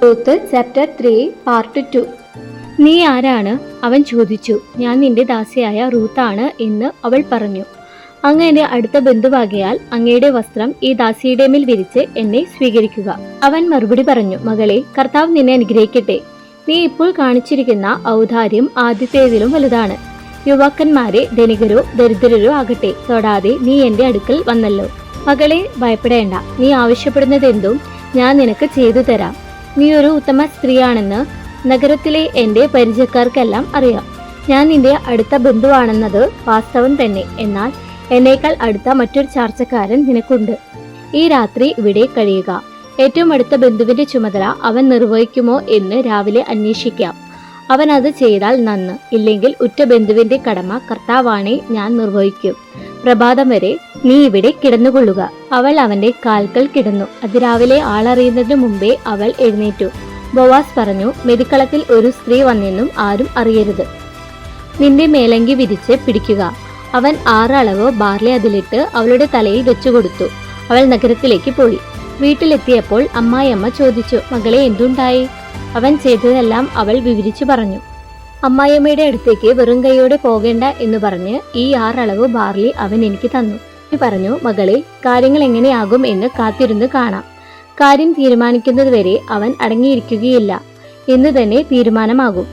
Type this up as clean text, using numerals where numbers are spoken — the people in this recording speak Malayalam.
Ruth chapter 3 part 2. നീ ആരാണ്? അവൻ ചോദിച്ചു. ഞാൻ നിന്റെ ദാസിയായ റൂത്താണ് എന്ന് അവൾ പറഞ്ഞു. അങ്ങ് എന്റെ അടുത്ത ബന്ധുവാകിയാൽ അങ്ങയുടെ വസ്ത്രം ഈ ദാസിയുടെ മേൽ വിരിച്ച് എന്നെ സ്വീകരിക്കുക. അവൻ മറുപടി പറഞ്ഞു, മകളെ, കർത്താവ് നിന്നെ അനുഗ്രഹിക്കട്ടെ. നീ ഇപ്പോൾ കാണിച്ചിരിക്കുന്ന ഔദാര്യം ആദ്യത്തേതിലും വലുതാണ്. യുവാക്കന്മാരെ ധനികരോ ദരിദ്രരോ ആകട്ടെ തൊടാതെ നീ എന്റെ അടുക്കൽ വന്നല്ലോ. മകളെ, ഭയപ്പെടേണ്ട. നീ ആവശ്യപ്പെടുന്നതെന്തും ഞാൻ നിനക്ക് ചെയ്തു തരാം. നീ ഒരു ഉത്തമ സ്ത്രീയാണെന്ന് നഗരത്തിലെ എൻ്റെ പരിചയക്കാർക്കെല്ലാം അറിയാം. ഞാൻ നിന്റെ അടുത്ത ബന്ധുവാണെന്നത് വാസ്തവം തന്നെ. എന്നാൽ എന്നേക്കാൾ അടുത്ത മറ്റൊരു ചാർച്ചക്കാരൻ നിനക്കുണ്ട്. ഈ രാത്രി ഇവിടെ കഴിയുക. ഏറ്റവും അടുത്ത ബന്ധുവിന്റെ ചുമതല അവൻ നിർവഹിക്കുമോ എന്ന് രാവിലെ അന്വേഷിക്കാം. അവൻ അത് ചെയ്താൽ നന്ന്. ഇല്ലെങ്കിൽ ഉറ്റ ബന്ധുവിന്റെ കടമ കർത്താവാണെ ഞാൻ നിർവഹിക്കും. പ്രഭാതം വരെ നീ ഇവിടെ കിടന്നുകൊള്ളുക. അവൾ അവന്റെ കാൽക്കൽ കിടന്നു. അതിരാവിലെ ആളറിയുന്നതിനു മുമ്പേ അവൾ എഴുന്നേറ്റു. ബോവാസ് പറഞ്ഞു, മെതിക്കളത്തിൽ ഒരു സ്ത്രീ വന്നെന്നും ആരും അറിയരുത്. നിന്റെ മേലങ്കി വിരിച്ച് പിടിക്കുക. അവൻ 6 അളവ് ബാർലി അതിലിട്ട് അവളുടെ തലയിൽ വെച്ചുകൊടുത്തു. അവൾ നഗരത്തിലേക്ക് പോയി. വീട്ടിലെത്തിയപ്പോൾ അമ്മായിയമ്മ ചോദിച്ചു, മകളെ, എന്തുണ്ടായി? അവൻ ചെയ്തതെല്ലാം അവൾ വിവരിച്ചു പറഞ്ഞു. അമ്മായിയമ്മയുടെ അടുത്തേക്ക് വെറും കൈയോടെ പോകേണ്ട എന്ന് പറഞ്ഞ് ഈ 6 അളവ് ബാർലി അവൻ എനിക്ക് തന്നു. പറഞ്ഞു, മകളെ, കാര്യങ്ങൾ എങ്ങനെയാകും എന്ന് കാത്തിരുന്ന് കാണാം. കാര്യം തീരുമാനിക്കുന്നതുവരെ അവൻ അടങ്ങിയിരിക്കുകയില്ല എന്ന് തന്നെ തീരുമാനമാകും.